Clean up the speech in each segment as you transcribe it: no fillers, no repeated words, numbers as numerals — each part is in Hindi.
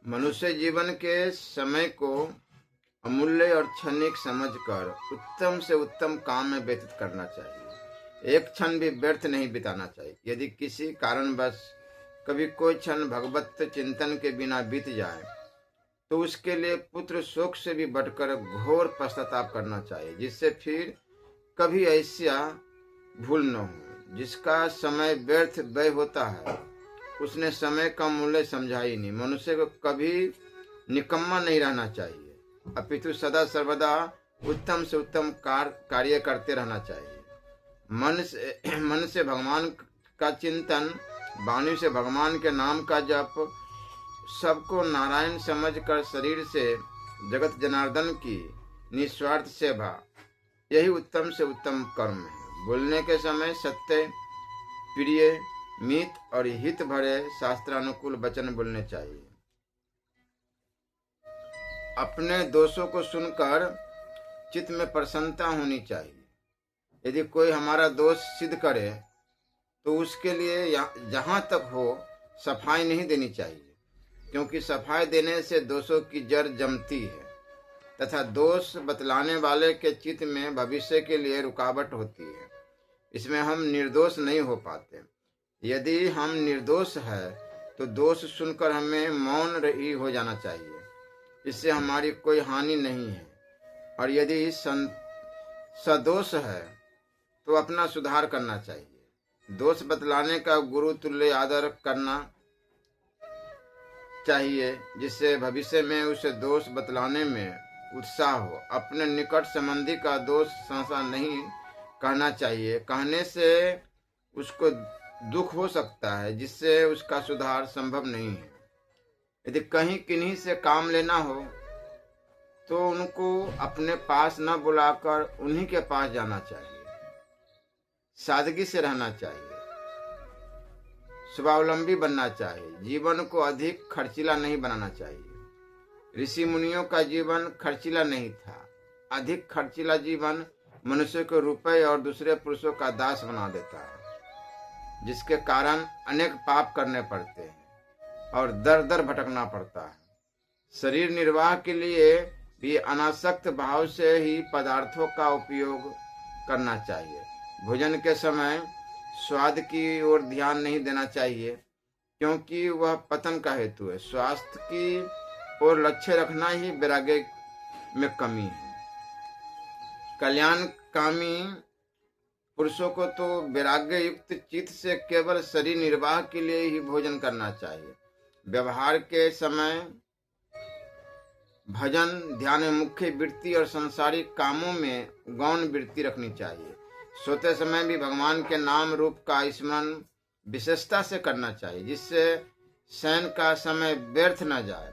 मनुष्य जीवन के समय को अमूल्य और क्षणिक समझकर उत्तम से उत्तम काम में व्यतीत करना चाहिए। एक क्षण भी व्यर्थ नहीं बिताना चाहिए। यदि किसी कारणवश कभी कोई क्षण भगवत चिंतन के बिना बीत जाए तो उसके लिए पुत्र शोक से भी बढ़कर घोर पश्चाताप करना चाहिए, जिससे फिर कभी ऐसा भूल न हो। जिसका समय व्यर्थ व्यय होता है उसने समय का मूल्य समझा ही नहीं। मनुष्य को कभी निकम्मा नहीं रहना चाहिए, अपितु सदा सर्वदा उत्तम से उत्तम कार्य करते रहना चाहिए। मन से भगवान का चिंतन, वाणी से भगवान के नाम का जप, सबको नारायण समझकर शरीर से जगत जनार्दन की निस्वार्थ सेवा, यही उत्तम से उत्तम कर्म है। बोलने के समय सत्य, प्रिय, मित और हित भरे शास्त्रानुकूल वचन बोलने चाहिए। अपने दोषों को सुनकर चित्त में प्रसन्नता होनी चाहिए। यदि कोई हमारा दोष सिद्ध करे तो उसके लिए जहां तक हो सफाई नहीं देनी चाहिए, क्योंकि सफाई देने से दोषों की जड़ जमती है तथा दोष बतलाने वाले के चित्त में भविष्य के लिए रुकावट होती है। इसमें हम निर्दोष नहीं हो पाते। यदि हम निर्दोष है तो दोष सुनकर हमें मौन ही हो जाना चाहिए, इससे हमारी कोई हानि नहीं है। और यदि सदोष है तो अपना सुधार करना चाहिए। दोष बतलाने का गुरु तुल्य आदर करना चाहिए, जिससे भविष्य में उसे दोष बतलाने में उत्साह हो। अपने निकट संबंधी का दोष सहसा नहीं कहना चाहिए। कहने से उसको दुख हो सकता है, जिससे उसका सुधार संभव नहीं है। यदि कहीं किन्हीं से काम लेना हो तो उनको अपने पास न बुलाकर उन्हीं के पास जाना चाहिए। सादगी से रहना चाहिए, स्वावलंबी बनना चाहिए। जीवन को अधिक खर्चीला नहीं बनाना चाहिए। ऋषि मुनियों का जीवन खर्चीला नहीं था। अधिक खर्चीला जीवन मनुष्य को रुपए और दूसरे पुरुषों का दास बना देता है, जिसके कारण अनेक पाप करने पड़ते हैं और दर दर भटकना पड़ता है। शरीर निर्वाह के लिए भी अनासक्त भाव से ही पदार्थों का उपयोग करना चाहिए। भोजन के समय स्वाद की ओर ध्यान नहीं देना चाहिए, क्योंकि वह पतन का हेतु है। स्वास्थ्य की ओर लक्ष्य रखना ही वैराग्य में कमी है। कल्याणकामी पुरुषों को तो वैराग्य युक्त चित्त से केवल शरीर निर्वाह के लिए ही भोजन करना चाहिए। व्यवहार के समय भजन ध्यान में मुख्य वृत्ति और संसारिक कामों में गौण वृत्ति रखनी चाहिए। सोते समय भी भगवान के नाम रूप का स्मरण विशेषता से करना चाहिए, जिससे शयन का समय व्यर्थ न जाए।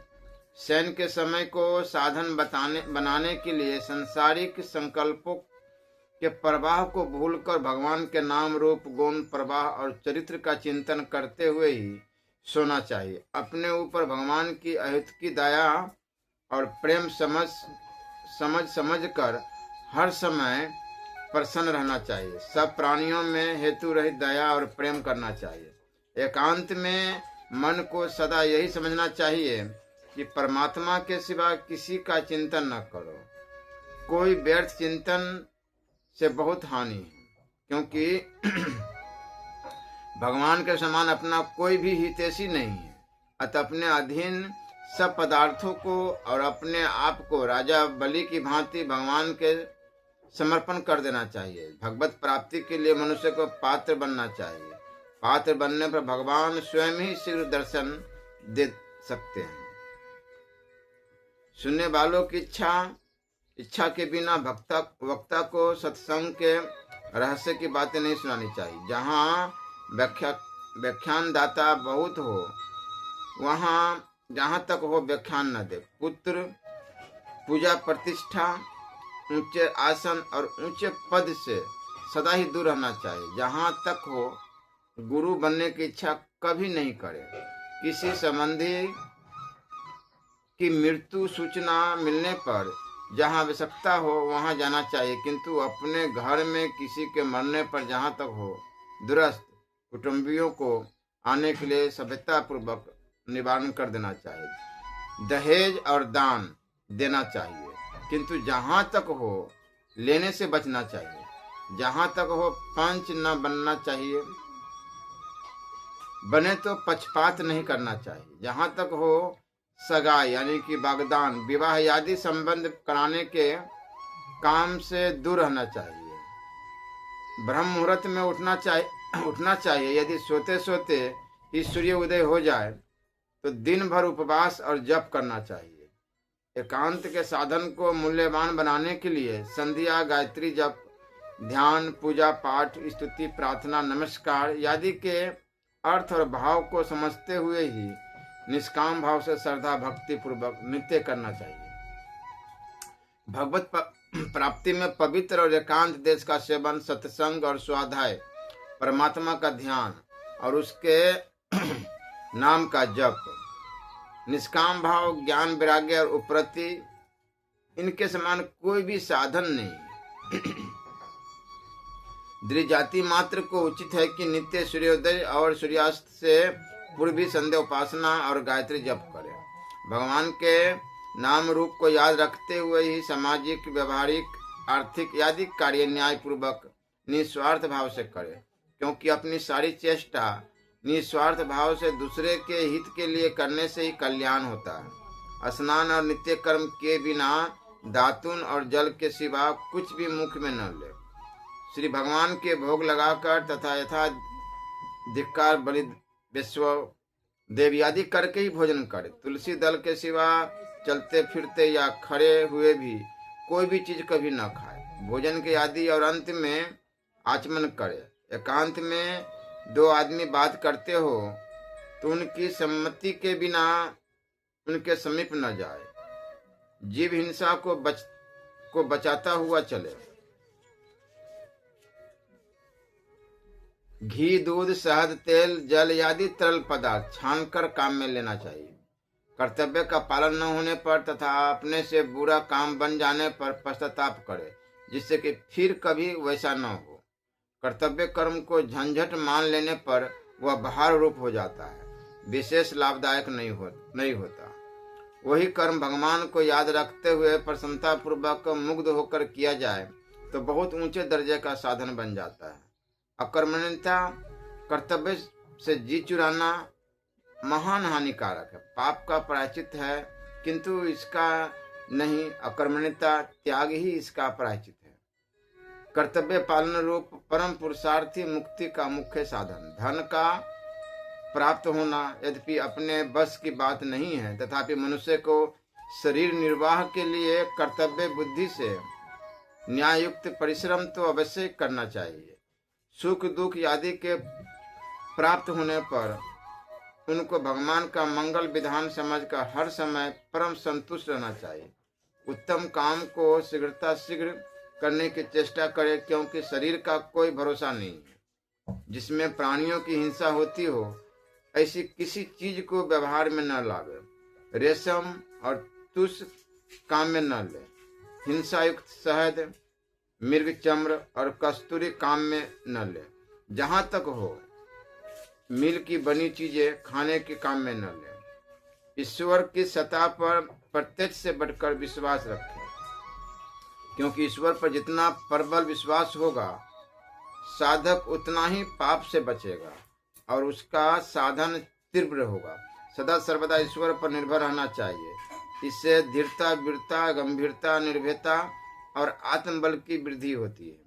शयन के समय को साधन बनाने के लिए संसारिक संकल्पों के प्रवाह को भूलकर भगवान के नाम रूप गुण प्रवाह और चरित्र का चिंतन करते हुए ही सोना चाहिए। अपने ऊपर भगवान की अहेतुकी दया और प्रेम समझ कर हर समय प्रसन्न रहना चाहिए। सब प्राणियों में हेतु रहित दया और प्रेम करना चाहिए। एकांत में मन को सदा यही समझना चाहिए कि परमात्मा के सिवा किसी का चिंतन न करो। कोई व्यर्थ चिंतन से बहुत हानि है, क्योंकि भगवान के समान अपना कोई भी हितैषी नहीं है। अतः अपने अधीन सब पदार्थों को और अपने आप को राजा बलि की भांति भगवान के समर्पण कर देना चाहिए। भगवत प्राप्ति के लिए मनुष्य को पात्र बनना चाहिए। पात्र बनने पर भगवान स्वयं ही शीघ्र दर्शन दे सकते हैं। सुनने वालों की इच्छा के बिना वक्ता को सत्संग के रहस्य की बातें नहीं सुनानी चाहिए। जहाँ व्याख्यान दाता बहुत हो, वहाँ जहाँ तक हो व्याख्यान न दे। पुत्र, पूजा, प्रतिष्ठा, ऊंचे आसन और ऊंचे पद से सदा ही दूर रहना चाहिए। जहाँ तक हो गुरु बनने की इच्छा कभी नहीं करे। किसी संबंधी की मृत्यु सूचना मिलने पर जहाँ आवश्यकता हो वहाँ जाना चाहिए, किंतु अपने घर में किसी के मरने पर जहाँ तक हो दूरस्थ कुटुंबियों को आने के लिए सभ्यता पूर्वक निवारण कर देना चाहिए। दहेज और दान देना चाहिए, किंतु जहां तक हो लेने से बचना चाहिए। जहां तक हो पंच न बनना चाहिए, बने तो पक्षपात नहीं करना चाहिए। जहां तक हो सगाई यानी कि वागदान, विवाह आदि संबंध कराने के काम से दूर रहना चाहिए। ब्रह्म मुहूर्त में उठना चाहिए। यदि सोते सोते ही सूर्य उदय हो जाए तो दिन भर उपवास और जप करना चाहिए। एकांत के साधन को मूल्यवान बनाने के लिए संध्या, गायत्री जप, ध्यान, पूजा पाठ, स्तुति, प्रार्थना, नमस्कार आदि के अर्थ और भाव को समझते हुए ही निष्काम भाव से श्रद्धा भक्ति पूर्वक नित्य करना चाहिए। भगवत प्राप्ति में पवित्र और एकांत देश का सेवन, सत्संग और स्वाध्याय, परमात्मा का ध्यान और उसके नाम का जप, निष्काम भाव, ज्ञान, वैराग्य और उपरति, इनके समान कोई भी साधन नहीं। द्विजाति मात्र को उचित है कि नित्य सूर्योदय और सूर्यास्त से पूर्वी संध्या उपासना और गायत्री जप करे। भगवान के नाम रूप को याद रखते हुए ही सामाजिक, व्यवहारिक, आर्थिक आदि कार्य न्याय पूर्वक निस्वार्थ भाव से करे, क्योंकि अपनी सारी चेष्टा निस्वार्थ भाव से दूसरे के हित के लिए करने से ही कल्याण होता है। स्नान और नित्य कर्म के बिना दातुन और जल के सिवा कुछ भी मुख में न ले। श्री भगवान के भोग लगाकर तथा यथा धिक्कार, बलि, विश्व देवी आदि करके ही भोजन करे। तुलसी दल के सिवा चलते फिरते या खड़े हुए भी कोई भी चीज कभी न खाए। भोजन के आदि और अंत में आचमन करे। एकांत में दो आदमी बात करते हो तो उनकी सम्मति के बिना उनके समीप न जाए। जीव हिंसा को बचाता हुआ चले। घी, दूध, शहद, तेल, जल आदि तरल पदार्थ छानकर काम में लेना चाहिए। कर्तव्य का पालन न होने पर तथा अपने से बुरा काम बन जाने पर पश्चाताप करे, जिससे कि फिर कभी वैसा न हो। कर्तव्य कर्म को झंझट मान लेने पर वह भार रूप हो जाता है, विशेष लाभदायक नहीं होता। वही कर्म भगवान को याद रखते हुए प्रसन्नता पूर्वक मुग्ध होकर किया जाए तो बहुत ऊंचे दर्जे का साधन बन जाता है। अकर्मण्यता, कर्तव्य से जी चुराना महान हानिकारक है, पाप का प्रायश्चित है, किंतु इसका नहीं, अकर्मण्यता त्याग ही इसका प्रायश्चित है। कर्तव्य पालन रूप परम पुरुषार्थी मुक्ति का मुख्य साधन। धन का प्राप्त होना यद्यपि अपने बस की बात नहीं है, तथापि मनुष्य को शरीर निर्वाह के लिए कर्तव्य बुद्धि से न्यायुक्त परिश्रम तो अवश्य करना चाहिए। सुख दुख आदि के प्राप्त होने पर उनको भगवान का मंगल विधान समझकर हर समय परम संतुष्ट रहना चाहिए। उत्तम काम को शीघ्र करने की चेष्टा करे, क्योंकि शरीर का कोई भरोसा नहीं है। जिसमें प्राणियों की हिंसा होती हो ऐसी किसी चीज को व्यवहार में न लावे। रेशम और तुष काम में न ले। हिंसा युक्त शहद, मृग चम्र और कस्तूरी काम में न ले। जहां तक हो मिल की बनी चीजें खाने के काम में न ले। ईश्वर की सत्ता पर प्रत्यक्ष से बढ़कर विश्वास रखें, क्योंकि ईश्वर पर जितना प्रबल विश्वास होगा साधक उतना ही पाप से बचेगा और उसका साधन तीव्र होगा। सदा सर्वदा ईश्वर पर निर्भर रहना चाहिए। इससे धीरता, वीरता, गंभीरता, निर्भयता और आत्मबल की वृद्धि होती है।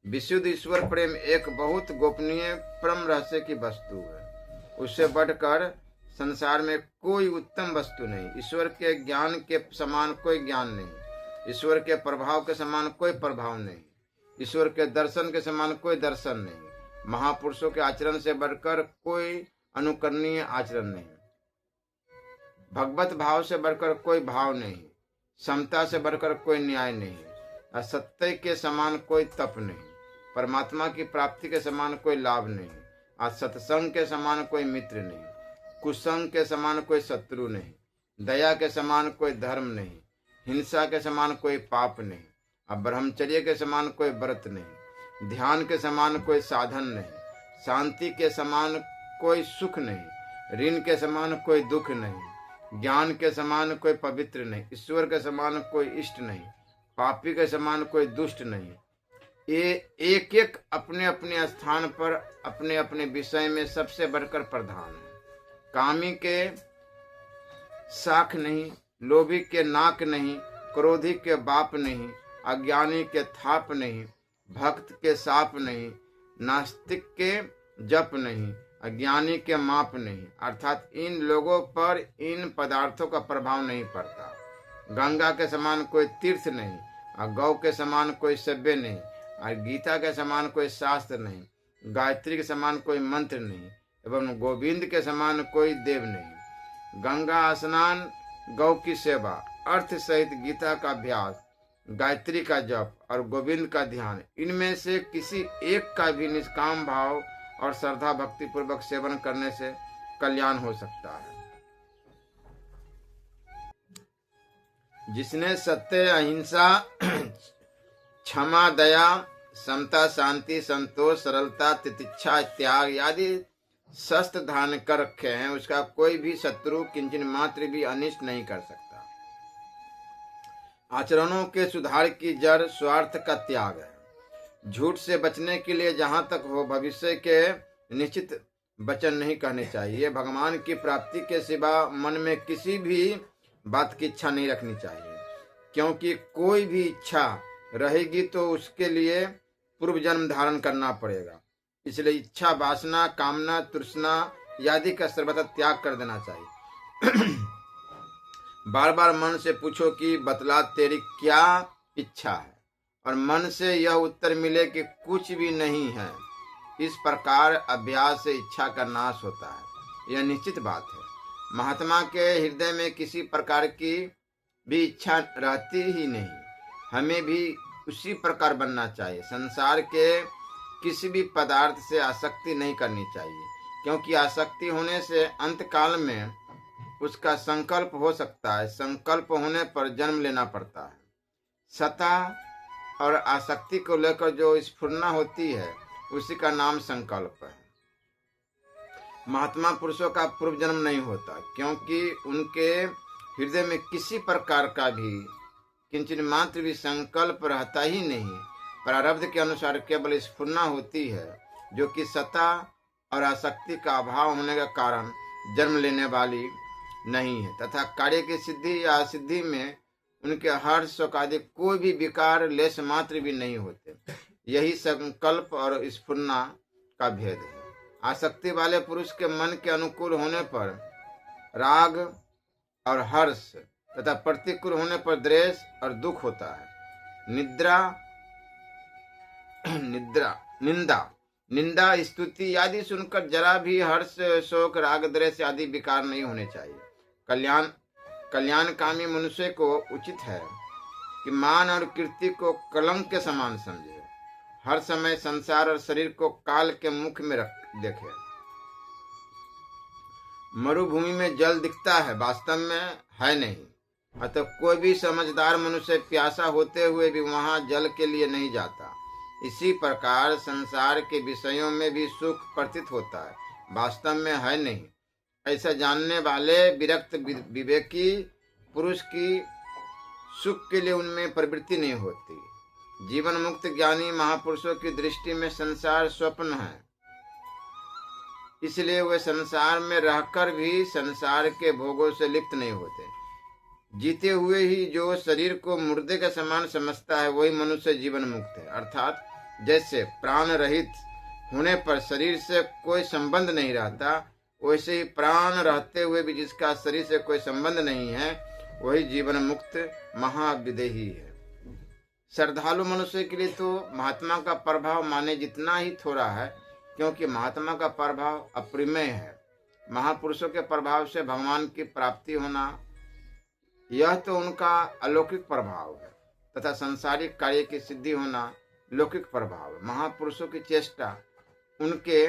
विशुद्ध ईश्वर प्रेम एक बहुत गोपनीय परम रहस्य की वस्तु है। उससे बढ़कर संसार में कोई उत्तम वस्तु नहीं। ईश्वर के ज्ञान के समान कोई ज्ञान नहीं। ईश्वर के प्रभाव के समान कोई प्रभाव नहीं। ईश्वर के दर्शन के समान कोई दर्शन नहीं। महापुरुषों के आचरण से बढ़कर कोई अनुकरणीय आचरण नहीं। भगवत भाव से बढ़कर कोई भाव नहीं। समता से बढ़कर कोई न्याय नहीं। असत्य के समान कोई तप नहीं। परमात्मा की प्राप्ति के समान कोई लाभ नहीं। आज सत्संग के समान कोई मित्र नहीं। कुसंग के समान कोई शत्रु नहीं। दया के समान कोई धर्म नहीं। हिंसा के समान कोई पाप नहीं। अब ब्रह्मचर्य के समान कोई व्रत नहीं। ध्यान के समान कोई साधन नहीं। शांति के समान कोई सुख नहीं। ऋण के समान कोई दुख नहीं। ज्ञान के समान कोई पवित्र नहीं, ईश्वर के समान कोई इष्ट नहीं, पापी के समान कोई दुष्ट नहीं। ये एक एक अपने अपने स्थान पर अपने अपने विषय में सबसे बढ़कर प्रधान है। कामी के साख नहीं, लोभी के नाक नहीं, क्रोधी के बाप नहीं, अज्ञानी के थाप नहीं, भक्त के साप नहीं, नास्तिक के जप नहीं, अज्ञानी के माप नहीं। अर्थात इन लोगों पर इन पदार्थों का प्रभाव नहीं पड़ता। गंगा के समान कोई तीर्थ नहीं, और गौ के समान कोई सभ्य नहीं, और गीता के समान कोई शास्त्र नहीं, गायत्री के समान कोई मंत्र नहीं, एवं गोविंद के समान कोई देव नहीं। गंगा स्नान, गौ की सेवा, अर्थ सहित गीता का अभ्यास, गायत्री का जप और गोविंद का ध्यान, इनमें से किसी एक का भी निष्काम भाव और श्रद्धा भक्ति पूर्वक सेवन करने से कल्याण हो सकता है। जिसने सत्य, अहिंसा, क्षमा, दया, समता, शांति, संतोष, सरलता, तितिक्षा, त्याग आदि शस्त्र धारण कर रखे हैं, उसका कोई भी शत्रु किंचन मात्र भी अनिष्ट नहीं कर सकता। आचरणों के सुधार की जड़ स्वार्थ का त्याग है। झूठ से बचने के लिए जहां तक हो भविष्य के निश्चित वचन नहीं कहने चाहिए। भगवान की प्राप्ति के सिवा मन में किसी भी बात की इच्छा नहीं रखनी चाहिए, क्योंकि कोई भी इच्छा रहेगी तो उसके लिए पूर्व जन्म धारण करना पड़ेगा। इसलिए इच्छा, वासना, कामना, तृष्णा आदि का सर्वथा त्याग कर देना चाहिए। बार बार मन से पूछो कि बतला तेरी क्या इच्छा है, और मन से यह उत्तर मिले कि कुछ भी नहीं है। इस प्रकार अभ्यास से इच्छा का नाश होता है, यह निश्चित बात है। महात्मा के हृदय में किसी प्रकार की भी इच्छा रहती ही नहीं। हमें भी उसी प्रकार बनना चाहिए। संसार के किसी भी पदार्थ से आसक्ति नहीं करनी चाहिए, क्योंकि आसक्ति होने से अंत काल में उसका संकल्प हो सकता है। संकल्प होने पर जन्म लेना पड़ता है। सता और आसक्ति को लेकर जो स्फुरना होती है उसी का नाम संकल्प है। महात्मा पुरुषों का पूर्व जन्म नहीं होता, क्योंकि उनके हृदय में किसी प्रकार का भी किंचन मात्र भी संकल्प रहता ही नहीं। प्रारब्ध के अनुसार केवल स्फुरना होती है, जो कि सत्ता और आसक्ति का अभाव होने के कारण जन्म लेने वाली नहीं है, तथा कार्य की सिद्धि या असिद्धि में उनके हर्ष, शोक आदि कोई भी विकार लेश मात्र भी नहीं होते। यही संकल्प और स्फुरना का भेद है। आसक्ति वाले पुरुष के मन के अनुकूल होने पर राग और हर्ष तथा प्रतिकूल होने पर द्वेष और दुख होता है। निंदा, स्तुति आदि सुनकर जरा भी हर्ष, शोक, राग, द्वेष आदि विकार नहीं होने चाहिए। कल्याणकामी मनुष्य को उचित है कि मान और कीर्ति को कलंक के समान समझे। हर समय संसार और शरीर को काल के मुख में देखे। मरुभूमि में जल दिखता है, वास्तव में है नहीं। अतः कोई भी समझदार मनुष्य प्यासा होते हुए भी वहां जल के लिए नहीं जाता। इसी प्रकार संसार के विषयों में भी सुख प्रतीत होता है, वास्तव में है नहीं। ऐसा जानने वाले विरक्त विवेकी पुरुष की सुख के लिए उनमें प्रवृत्ति नहीं होती। जीवन मुक्त ज्ञानी महापुरुषों की दृष्टि में संसार स्वप्न है, इसलिए वे संसार में रहकर भी संसार के भोगों से लिप्त नहीं होते। जीते हुए ही जो शरीर को मुर्दे के समान समझता है वही मनुष्य जीवन मुक्त है। अर्थात जैसे प्राण रहित होने पर शरीर से कोई संबंध नहीं रहता, वैसे ही प्राण रहते हुए भी जिसका शरीर से कोई संबंध नहीं है वही जीवन मुक्त महाविदेही है। श्रद्धालु मनुष्य के लिए तो महात्मा का प्रभाव माने जितना ही थोड़ा है, क्योंकि महात्मा का प्रभाव अपरिमेय है। महापुरुषों के प्रभाव से भगवान की प्राप्ति होना यह तो उनका अलौकिक प्रभाव है, तथा सांसारिक कार्य की सिद्धि होना लौकिक प्रभाव है। महापुरुषों की चेष्टा उनके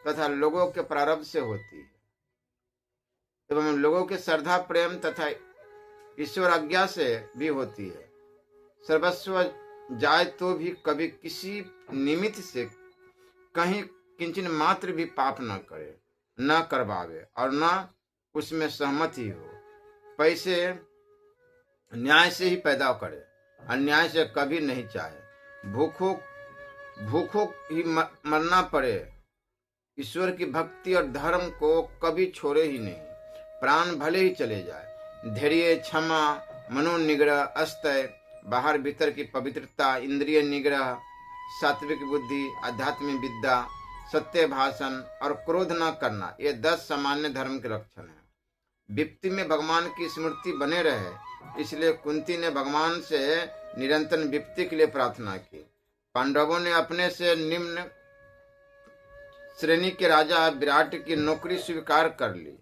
तथा लोगों के प्रारब्ध से होती है एवं लोगों के श्रद्धा, प्रेम तथा ईश्वर आज्ञा से भी होती है। सर्वस्व जाए तो भी कभी किसी निमित्त से कहीं किंचन मात्र भी पाप न करे, न करवावे और न उसमें सहमति हो। पैसे न्याय से ही पैदा करे, अन्याय से कभी नहीं चाहे। भूखों ही मरना पड़े, ईश्वर की भक्ति और धर्म को कभी छोड़े ही नहीं। प्राण भले ही चले जाए, धैर्य, क्षमा, मनोनिग्रह, अस्तय, बाहर भीतर की पवित्रता, इंद्रिय निग्रह, सात्विक बुद्धि, आध्यात्मिक विद्या, सत्य भाषण और क्रोध न करना, ये 10 सामान्य धर्म के लक्षण हैं। विपत्ति में भगवान की स्मृति बने रहे, इसलिए कुंती ने भगवान से निरंतर विपत्ति के लिए प्रार्थना की। पांडवों ने अपने से निम्न श्रेणी के राजा विराट की नौकरी स्वीकार कर ली,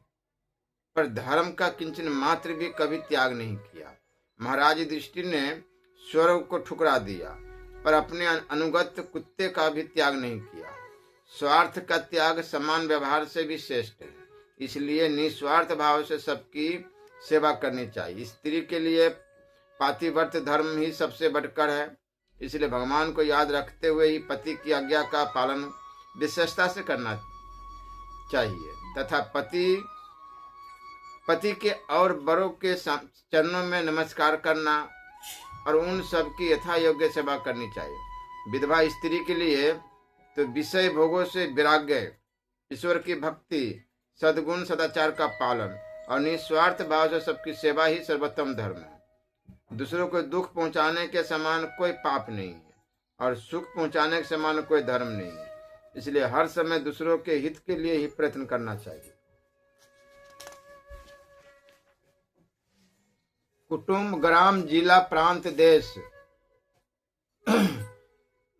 पर धर्म का किंचन मात्र भी कभी त्याग नहीं किया। महाराज युधिष्ठिर ने स्वर्ग को ठुकरा दिया, पर अपने अनुगत कुत्ते का भी त्याग नहीं किया। स्वार्थ का त्याग समान व्यवहार से भी श्रेष्ठ है, इसलिए निस्वार्थ भाव से सबकी सेवा करनी चाहिए। स्त्री के लिए पातिव्रत धर्म ही सबसे बढ़कर है, इसलिए भगवान को याद रखते हुए ही पति की आज्ञा का पालन विशेषता से करना चाहिए तथा पति के और बड़ों के चरणों में नमस्कार करना और उन सब की यथा योग्य सेवा करनी चाहिए। विधवा स्त्री के लिए तो विषय भोगों से वैराग्य, ईश्वर की भक्ति, सद्गुण सदाचार का पालन और निस्वार्थ भाव से सबकी सेवा ही सर्वोत्तम धर्म है। दूसरों को दुख पहुंचाने के समान कोई पाप नहीं है और सुख पहुंचाने के समान कोई धर्म नहीं है, इसलिए हर समय दूसरों के हित के लिए ही प्रयत्न करना चाहिए। कुटुंब, ग्राम, जिला, प्रांत, देश,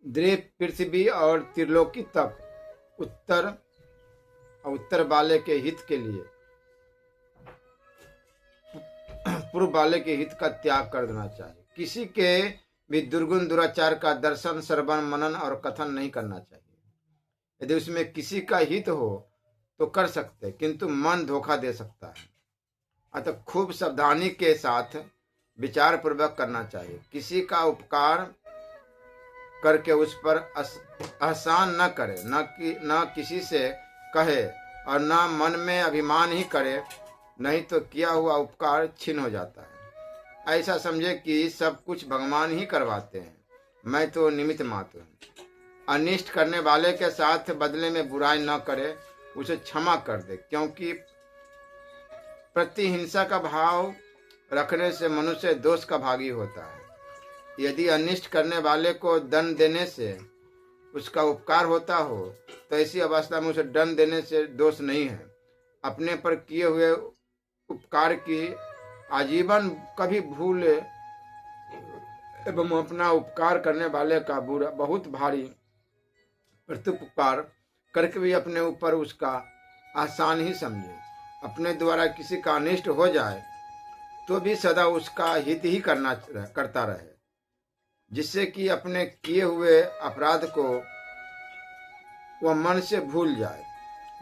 द्वीप, पृथ्वी और त्रिलोकी तक उत्तर वाले के हित के लिए पूर्व वाले के हित का त्याग कर देना चाहिए। किसी के भी दुर्गुण दुराचार का दर्शन, श्रवण, मनन और कथन नहीं करना चाहिए। यदि उसमें किसी का हित हो तो कर सकते, किंतु मन धोखा दे सकता है, अतः खूब सावधानी के साथ विचार पूर्वक करना चाहिए। किसी का उपकार करके उस पर एहसान न करे, न किसी से कहे और न मन में अभिमान ही करे, नहीं तो किया हुआ उपकार छीन हो जाता है। ऐसा समझे कि सब कुछ भगवान ही करवाते हैं, मैं तो निमित्त मात्र हूँ। अनिष्ट करने वाले के साथ बदले में बुराई न करे, उसे क्षमा कर दे, क्योंकि प्रतिहिंसा का भाव रखने से मनुष्य दोष का भागी होता है। यदि अनिष्ट करने वाले को दंड देने से उसका उपकार होता हो तो ऐसी अवस्था में उसे दंड देने से दोष नहीं है। अपने पर किए हुए उपकार की आजीवन कभी भूले एवं अपना उपकार करने वाले का बुरा बहुत भारी प्रत्युपकार करके भी अपने ऊपर उसका आसान ही समझे। अपने द्वारा किसी का अनिष्ट हो जाए तो भी सदा उसका हित ही करता रहे, जिससे कि अपने किए हुए अपराध को वह मन से भूल जाए।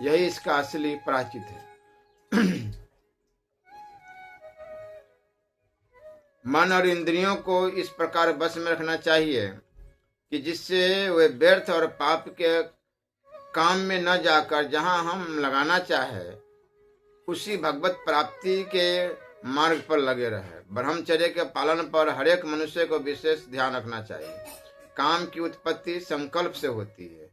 यही इसका असली प्रायश्चित है। मन और इंद्रियों को इस प्रकार बस में रखना चाहिए कि जिससे वे व्यर्थ और पाप के काम में न जाकर जहां हम लगाना चाहे उसी भगवत प्राप्ति के मार्ग पर लगे रहे। ब्रह्मचर्य के पालन पर हरेक मनुष्य को विशेष ध्यान रखना चाहिए। काम की उत्पत्ति संकल्प से होती है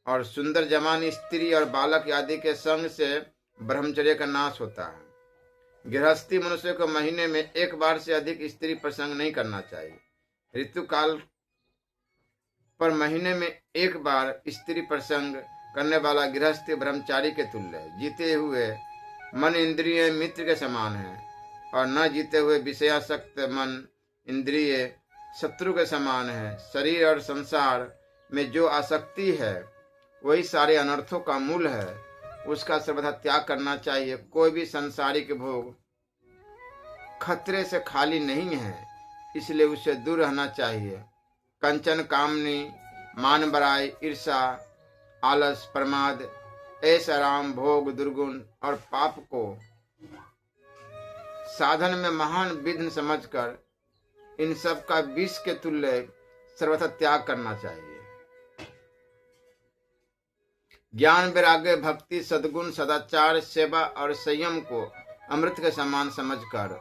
और सुंदर जवान स्त्री और बालक आदि के संग से ब्रह्मचर्य का नाश होता है। गृहस्थी मनुष्य को महीने में एक बार से अधिक स्त्री प्रसंग नहीं करना चाहिए। ऋतुकाल पर महीने में एक बार स्त्री प्रसंग करने वाला गृहस्थी ब्रह्मचारी के तुल्य है। जीते हुए मन इंद्रिय मित्र के समान है और न जीते हुए विषयासक्त मन इंद्रिय शत्रु के समान है। शरीर और संसार में जो आसक्ति है वही सारे अनर्थों का मूल है, उसका सर्वथा त्याग करना चाहिए। कोई भी सांसारिक भोग खतरे से खाली नहीं है, इसलिए उससे दूर रहना चाहिए। कंचन, कामनी, मान बड़ाई, ईर्षा, आलस, प्रमाद, ऐश आराम, भोग, दुर्गुण और पाप को साधन में महान विघ्न समझकर इन सब का विष के तुल्य सर्वथा त्याग करना चाहिए। ज्ञान, वैराग्य, भक्ति, सद्गुण, सदाचार, सेवा और संयम को अमृत के समान समझकर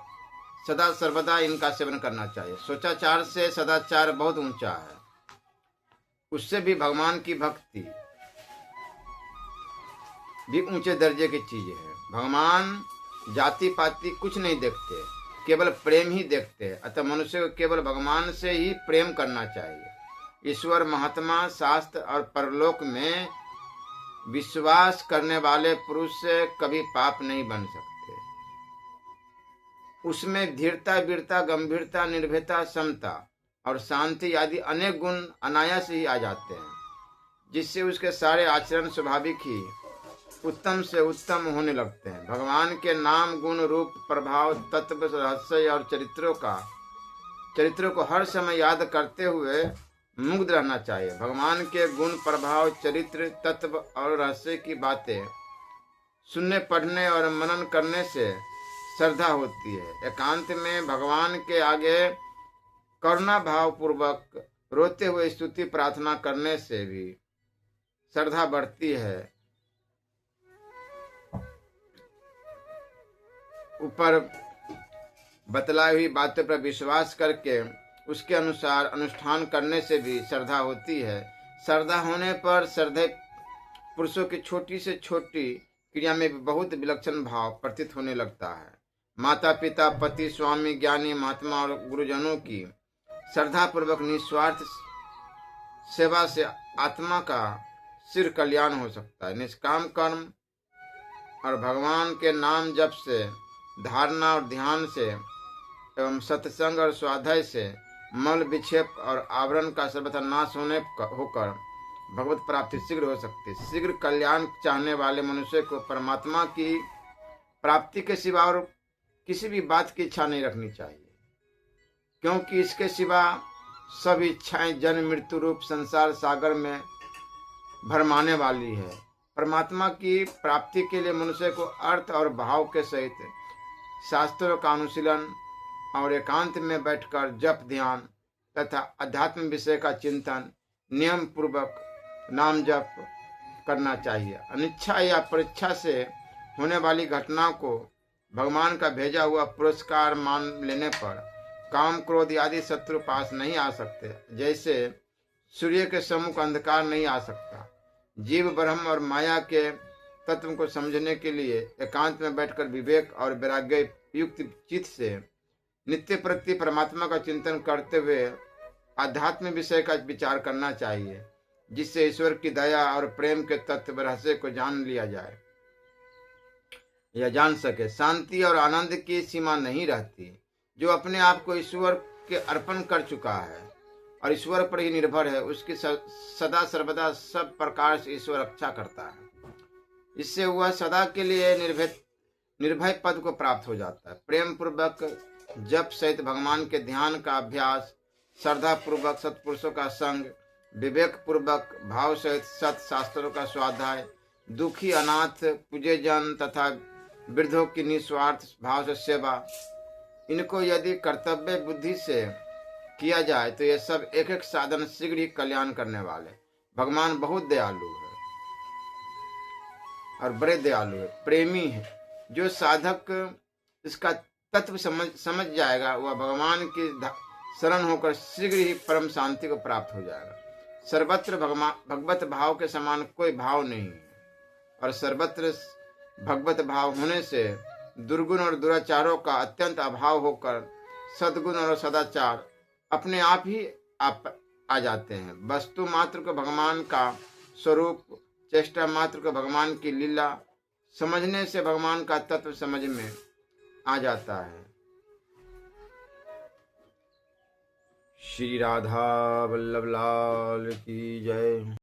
सदा सर्वदा इनका सेवन करना चाहिए। सोचाचार से सदाचार बहुत ऊंचा है, उससे भी भगवान की भक्ति भी ऊंचे दर्जे की चीज है। भगवान जाति पाति कुछ नहीं देखते, केवल प्रेम ही देखते हैं। अतः मनुष्य को केवल भगवान से ही प्रेम करना चाहिए। ईश्वर, महात्मा, शास्त्र और परलोक में विश्वास करने वाले पुरुष से कभी पाप नहीं बन सकते। उसमें धीरता, वीरता, गंभीरता, निर्भयता, समता और शांति आदि अनेक गुण अनायास ही आ जाते हैं, जिससे उसके सारे आचरण स्वाभाविक ही उत्तम से उत्तम होने लगते हैं। भगवान के नाम, गुण, रूप, प्रभाव, तत्व, रहस्य और चरित्रों को हर समय याद करते हुए मुग्ध रहना चाहिए। भगवान के गुण, प्रभाव, चरित्र, तत्व और रहस्य की बातें सुनने, पढ़ने और मनन करने से श्रद्धा होती है। एकांत में भगवान के आगे करुणा भाव पूर्वक रोते हुए स्तुति प्रार्थना करने से भी श्रद्धा बढ़ती है। ऊपर बतलाई हुई बातों पर विश्वास करके उसके अनुसार अनुष्ठान करने से भी श्रद्धा होती है। श्रद्धा होने पर श्रद्धेय पुरुषों की छोटी से छोटी क्रिया में भी बहुत विलक्षण भाव प्रतीत होने लगता है। माता पिता, पति, स्वामी, ज्ञानी, महात्मा और गुरुजनों की श्रद्धा पूर्वक निस्वार्थ सेवा से आत्मा का सिर कल्याण हो सकता है। निष्काम कर्म और भगवान के नाम जप से, धारणा और ध्यान से एवं सत्संग और स्वाध्याय से मल, विक्षेप और आवरण का सर्वथा नाश होकर भगवत प्राप्ति शीघ्र हो सकती है। शीघ्र कल्याण चाहने वाले मनुष्य को परमात्मा की प्राप्ति के सिवा और किसी भी बात की इच्छा नहीं रखनी चाहिए, क्योंकि इसके सिवा सब इच्छाएं जन्म मृत्यु रूप संसार सागर में भरमाने वाली है। परमात्मा की प्राप्ति के लिए मनुष्य को अर्थ और भाव के सहित शास्त्रों का अनुशीलन और एकांत में बैठकर जप, ध्यान तथा अध्यात्म विषय का चिंतन नियम पूर्वक नाम जप करना चाहिए। अनिच्छा या परीक्षा से होने वाली घटनाओं को भगवान का भेजा हुआ पुरस्कार मान लेने पर काम, क्रोध आदि शत्रु पास नहीं आ सकते। जैसे सूर्य के सम्मुख अंधकार नहीं आ सकता। जीव, ब्रह्म और माया के तत्व को समझने के लिए एकांत में बैठकर विवेक और वैराग्य युक्त चित्त से नित्य प्रति परमात्मा का चिंतन करते हुए आध्यात्म विषय का विचार करना चाहिए, जिससे ईश्वर की दया और प्रेम के तत्व रहस्य को जान लिया जाए या जान सके। शांति और आनंद की सीमा नहीं रहती। जो अपने आप को ईश्वर के अर्पण कर चुका है और ईश्वर पर ही निर्भर है, उसकी सदा सर्वदा सब प्रकार से ईश्वर रक्षा करता है। इससे वह सदा के लिए निर्भय पद को प्राप्त हो जाता है। प्रेम पूर्वक जप सहित भगवान के ध्यान का अभ्यास, श्रद्धा पूर्वक सत्पुरुषों का संग, विवेक पूर्वक भाव सहित सत शास्त्रों का स्वाध्याय, दुखी, अनाथ, पूज्य जन तथा वृद्धों की निस्वार्थ भाव से सेवा, इनको यदि कर्तव्य बुद्धि से किया जाए तो ये सब एक एक साधन शीघ्र ही कल्याण करने वाले। भगवान बहुत दयालु है और बड़े दयालु है, प्रेमी है। जो साधक इसका तत्व समझ जाएगा, वह भगवान की शरण होकर शीघ्र ही परम शांति को प्राप्त हो जाएगा। सर्वत्र भगवत भाव के समान कोई भाव नहीं है, और सर्वत्र भगवत भाव होने से दुर्गुण और दुराचारों का अत्यंत अभाव होकर सद्गुण और सदाचार अपने आप ही आ जाते हैं। वस्तु मात्र को भगवान का स्वरूप, चेष्टा मात्र को भगवान की लीला समझने से भगवान का तत्व समझ में आ जाता है। श्री राधा वल्लभ लाल की जय।